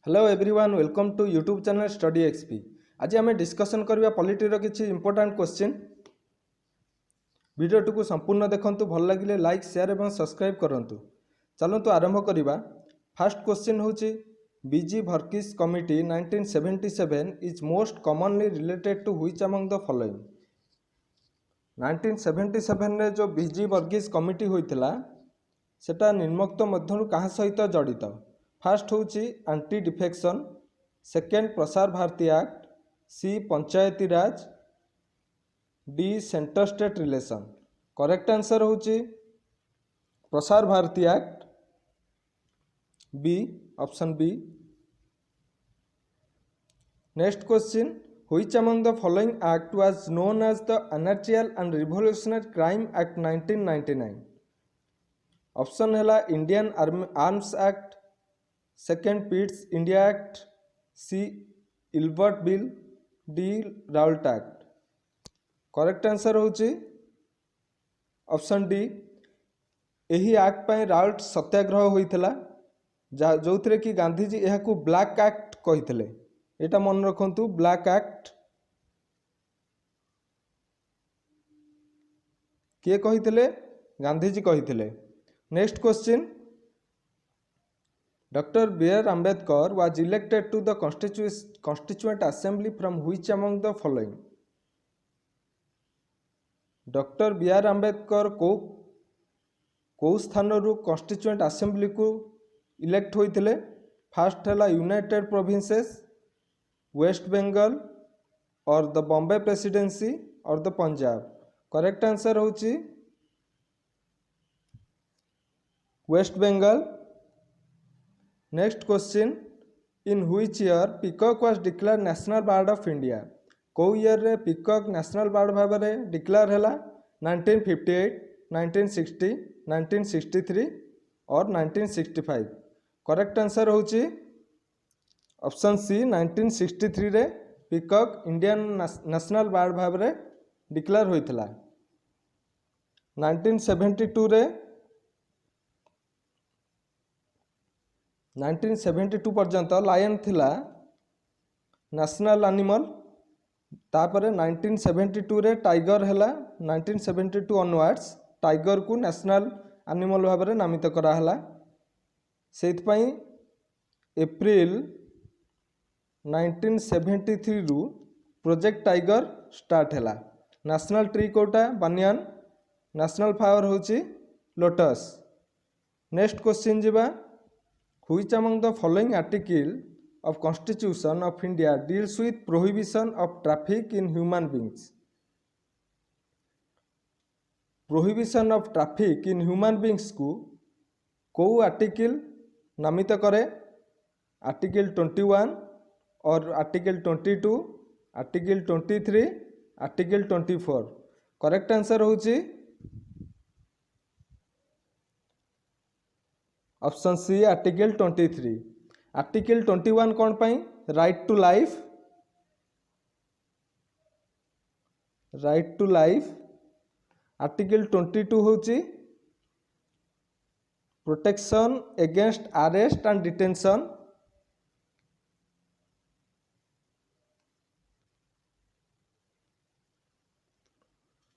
Hello everyone welcome to YouTube channel study XP. आज आम discussion करवा पॉलिटी किसी इंपोर्टाट क्वेश्चन। वीडियो को संपूर्ण देखंतु, भल लगे लाइक शेयर और सब्सक्राइब करंतु। चलंतु आरंभ करवा। फास्ट क्वेश्चन होची B G Verghese committee 1977 is most commonly related to which among the following. 1977 रे जो बीजी वर्गीस कमिटी होइतिला सेटा निम्नोक्त मध्यरु कहा सहित जड़ित। फास्ट होची anti defection, second Prasar Bharati act, C Panchayati Raj, D centre state relation. Correct answer होची Prasar Bharati act, B, option B. Next question, which among the following act was known as the anarchical and revolutionary crime act 1999। Option है Indian arms act, second Pitt's India act, C Ilbert bill, D Rowlatt act. Correct answer होची option D. यही act पर Raoult सत्याग्रह होइथिला जो थे कि गांधीजी यह black act कही। यहाँ मन रखु ब्लैक एक्ट किए कही? गांधीजी कही। Next question, doctor B R. Ambedkar was elected to the constituent assembly from which among the following। Doctor B R. Ambedkar को स्थान रु कॉन्स्टिट्यूएंट असेंबली को इलेक्ट होइथिले? फास्ट है यूनाइटेड प्रोविंसेस, वेस्ट बंगाल और द बॉम्बे प्रेसिडेंसी और द पंजाब। करेक्ट आंसर होची West Bengal. Next question, in which year peacock was declare national bird of India. को ईयर रे पीकॉक नेशनल बर्ड भाव में डिक्लेयर है? 1958, 1960, 1963 और 1965। करेक्ट आंसर होची ऑप्शन सी 1963 रे पीकॉक इंडियन नेशनल बर्ड भाव में डिक्लेयर होइथिला। 1972 पर्यंत लायन थिला नेशनल एनिमल। तापरे 1972 रे टाइगर हैला। 1972 ऑनवर्ड्स टाइगर को नेशनल एनिमल भाव में नामित कराला। सेइथपाई एप्रिल 1973 रु प्रोजेक्ट टाइगर स्टार्ट हैला। नेशनल ट्री कोटा बनियान, नेशनल फ्लावर होची लोटस। नेक्स्ट क्वेश्चन जीवा, which among the following article of Constitution of India deals with prohibition of traffic in human beings। prohibition of traffic in human beings को article नामित करे? Article 21 और article 22, article 23, article 24। Correct answer होची option C article 23। Article 21 कौन पाई? Right to life, right to life. Article 22 होची protection against arrest and detention.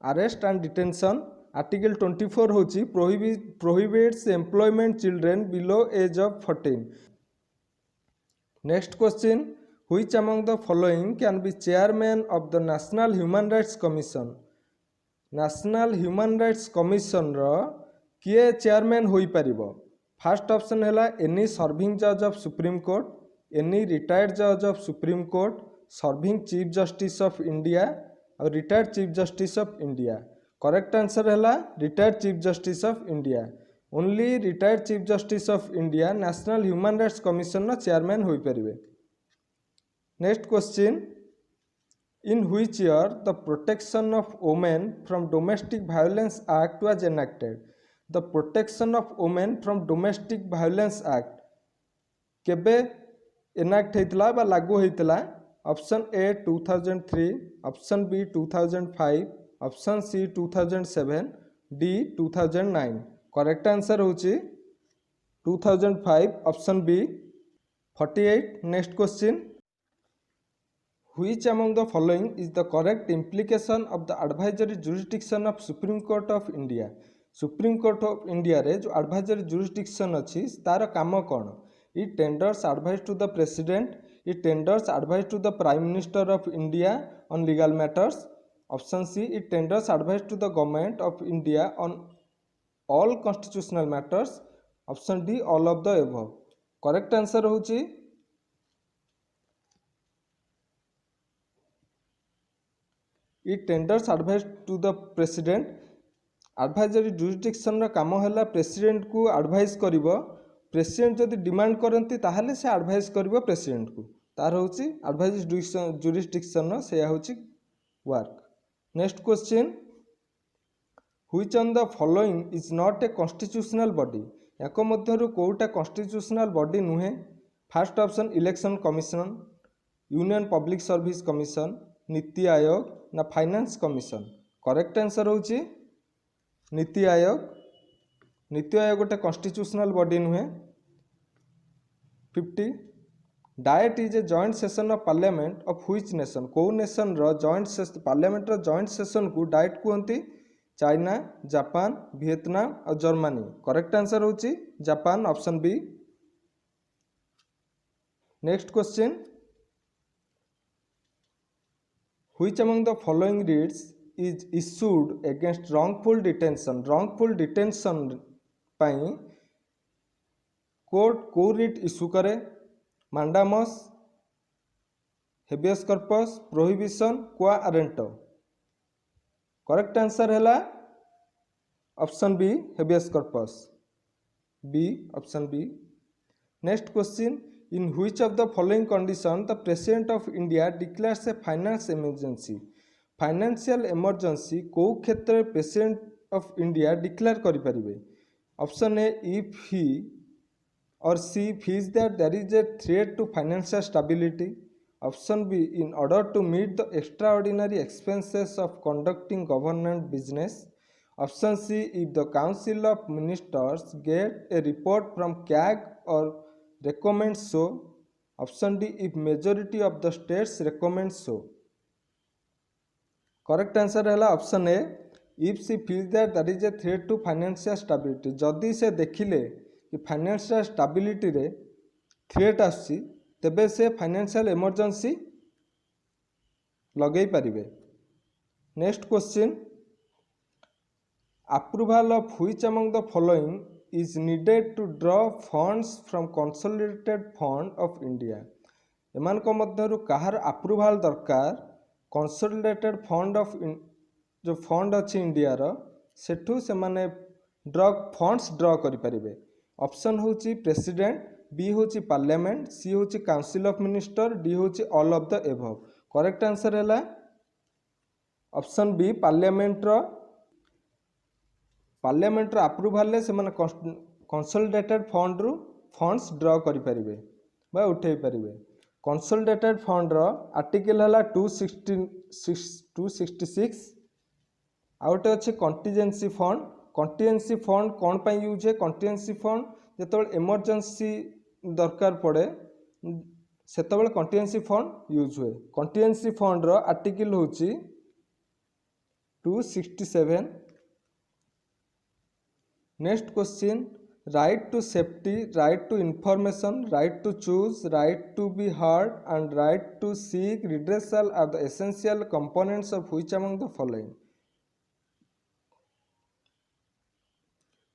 Arrest and detention. Article 24 होची prohibits employment children below age of 14। Next question, which among the following can be chairman of the national human rights commission. National human rights commission रो किए chairman होई परिबो? Fast option है any serving जज of supreme court, any retired जज of supreme court, serving chief justice of India और retired chief justice of India. Correct answer है retired chief justice of India. Only retired chief justice of India national human rights commission chairman हो पारे। Next question, in which year the protection of women from domestic violence act was enacted. The protection of women from domestic violence act केबे enact होइतिला बा लागू होइतिला? Option A 2003, option B 2005, option C 2007, D 2009। Correct answer होची 2005 option B. 48 next question Which among the following is the correct implication of the advisory jurisdiction of Supreme Court of India? Supreme Court of India रे जो advisory jurisdiction अच्छी तार काम कौन? It tenders advice to the President. It tenders advice to the Prime Minister of India on legal matters. Option C. It tenders advice to the Government of India on all constitutional matters. Option D. All of the above. Correct answer होची It tenders advice to the President. Advisory jurisdiction रा काम है president को advice करिवो president जदि demand करती ताहले से advice करिवो president को तार होची एडवाइजरी जुरिस्डिक्शन से होची work next question which on the following is not a constitutional body याक मध्यरु कोउटा कॉन्स्टिट्यूशनल बॉडी नुहे first option election commission union public service commission NITI Aayog ना फाइनेंस कमिशन करेक्ट आंसर होची नीति आयोग गोटे कॉन्स्टिट्यूशनल बॉडी नुहे 50 diet is a joint session of parliament of which nation को nation रो जॉइंट पार्लियामेंट रो जॉइंट सेशन को diet कहते चाइना जापान वियतनाम और जर्मनी करेक्ट आंसर होची Japan option B next question Which among the following writs is issued against wrongful detention? Wrongful detention ପାଇଁ court को writ issue करे mandamus, habeas corpus, prohibition, quo warranto. Correct answer है option B habeas corpus B option B next question In which of the following condition the President of India declares a finance emergency? Financial emergency को क्षेत्र President of India declare करि परिबे Option A if he or she feels that there is a threat to financial stability. Option B in order to meet the extraordinary expenses of conducting government business. Option C if the Council of Ministers get a report from CAG or recommends so. Option D if majority of the states recommends so. Correct answer है option A if she feels that there is a threat to financial stability. जदि से देखिले कि financial stability रे threat आसी तेबे से financial emergency लगेई परिबे next question approval of which among the following is needed to draw funds from consolidated fund of India. एमान को मध्यरु कहार अप्रूवल दरकार consolidated fund of जो फंड अच्छी इंडिया रो सेठू से माने फंड्स ड्रॉ करि परिबे ऑप्शन होची प्रेसिडेंट बी होची पार्लियामेंट सी होची काउंसिल ऑफ मिनिस्टर डी होची all of the above correct answer है ऑप्शन बी पार्लियामेंट रो अप्रूवल से माने कंसोलिडेटेड फंड रु फंड्स ड्रॉ करि परिबे बा उठेई परिबे कंसोलिडेटेड फंड रो आर्टिकल हला 266 आउटे अच्छे कंटीजेंसी फंड कौन पाई यूज है कंटीजेंसी फंड जेतबेले इमरजेंसी दरकार पड़े सेतबेले कंटीजेंसी फंड यूज हुए कंटीजेंसी फंड रो आर्टिकल होची 267 next question right to safety right to information right to choose right to be heard and right to seek redressal are the essential components of which among the following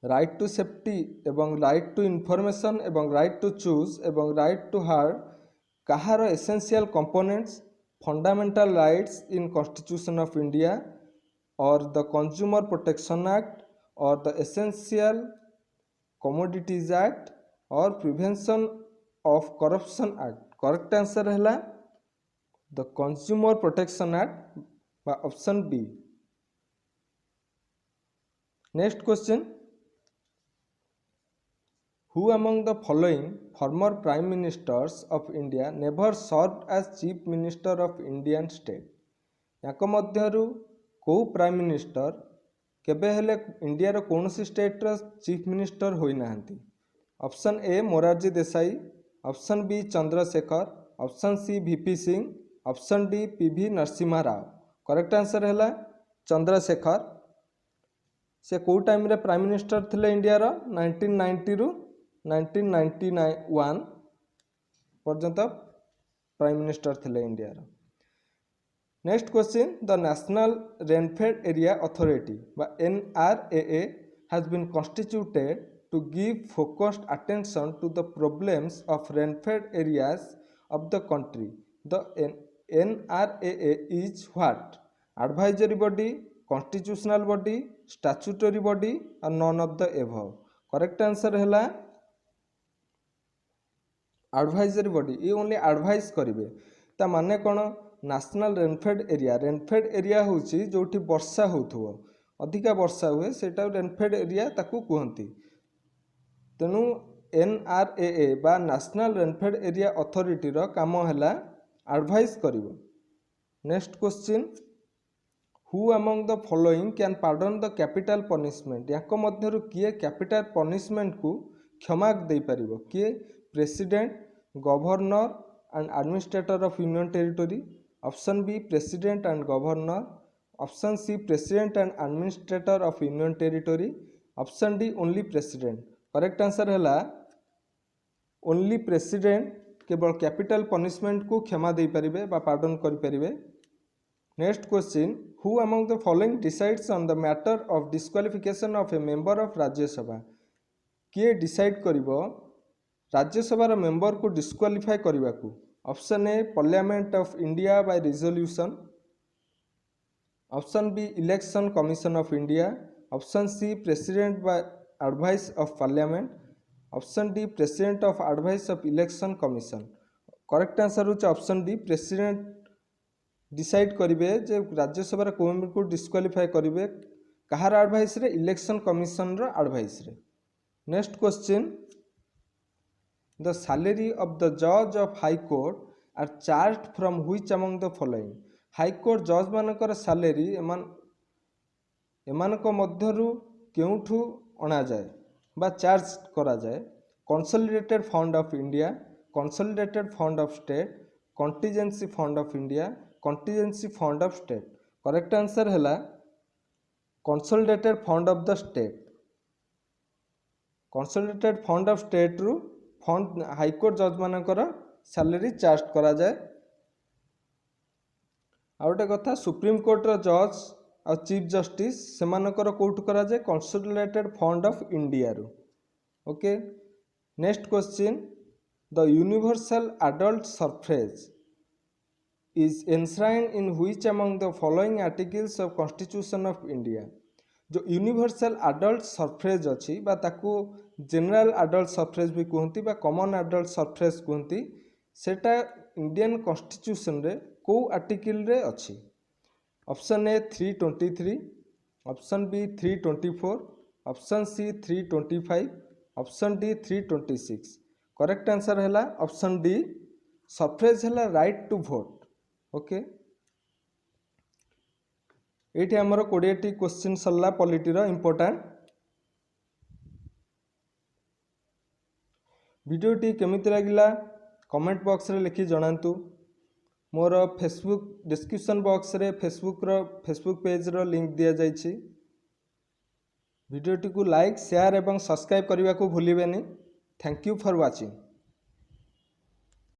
right to safety एवं right to information एवं right to choose एवं right to heard कहार essential components fundamental rights in constitution of India और the consumer protection act और the essential commodities act और prevention of corruption act correct answer है the consumer protection act बा option B next question Who among the following former prime ministers of India never served as chief minister of Indian state? याक मध्यरु को prime minister केबे हेले India रो कोनोसी state रो chief minister होई नाहंती option A Morarji Desai option B Chandrashekhar, option C V P Singh, option D P V Narasimha Rao. Correct answer है चंद्रशेखर। से को time रे प्राइम मिनिस्टर थिले इंडिया रो 1990 रु 1991 पर्यंत प्राइम मिनिस्टर थिले इंडिया रो। Next question, the national rainfed area authority बा NRAA has been constituted to give focused attention to the problems of rainfed areas of the country. The NRAA is what? Advisory body, constitutional body, statutory body or none of the above? Correct answer है advisory body। ये only advice करेंगे। ता माने कौन? National rainfed area हूँ जो वर्षा हो अधिका वर्षा हुए सेटा रेनफेड एरिया ताकू कहती। तेणु NRAA बा नेशनल रेनफेड एरिया अथॉरिटी रो काम है एडवाइस करिवो। Next question, who among the following can pardon the capital punishment? याक मध्यरु किए कैपिटल पनिशमेंट को क्षमा दे पारिबो? किए? President, governor and administrator of union territory, option B president and governor, option C president and administrator of union territory, option D only president. Correct answer है only president केवल कैपिटल पनिशमेंट को क्षमा दे पारिबे बा पार्डन करि पारिबे। Next question, who among the following decides on the matter of disqualification of a member of Rajya Sabha? किए decide करिवो राज्यसभा मेंबर को डिस्क्वालिफाई करने को? Option A parliament of India by resolution, option B election commission of India, option C president by advice of parliament, option D president of advice of election commission. Correct answer होचे option D, president decide करिवे जे राज्यसभा को member को disqualify करिवे कहार advice रे? Election commission रो advice रे। Next question, the salary of the जज of high court are charge from which among the following? High court जज मानकर सैलरी एमानक मध्यरु केउठु अणा जाए बा चार्ज करा जाए? Consolidated fund of India, consolidated fund of state, contingency fund of India, contingency fund of state. Correct answer है consolidated fund of the state. Consolidated fund of state रु fund high court जज मानकर salary charge करा जाए। आ गोटे कथा, supreme court रो जज आ चीफ जस्टिस सेमानकर कोर्ट करा जाए? कंसोलिडेटेड फंड ऑफ इंडिया रु। Okay. Next question, the universal adult suffrage is enshrined in which among the following articles of constitution of India? जो यूनिवर्सल एडल्ट सफरेज अच्छी बा ताकू जनरल एडल्ट सफरेज भी कहती बा कॉमन एडल्ट सफरेज कहती, सेटा इंडियन कॉन्स्टिट्यूशन रे को आर्टिकल रे अच्छी? Option A 323, option B 324, option C 325, option D 326। Correct answer है ऑप्शन डी, सफरेज है राइट टू वोट। ओके। ये आमर 20टी क्वेश्चन सरला पॉलिटी रो इम्पोर्टेंट। वीडियोटी केमिति लागिला कमेंट बॉक्स रे लिखि जणांतु। मोर फेसबुक डिस्क्रिप्शन बॉक्स रे फेसबुक पेज रो लिंक दिया जाइछि। वीडियोटी को लाइक शेयर एवं सब्सक्राइब करने को भूलिबेनी। Thank you for watching.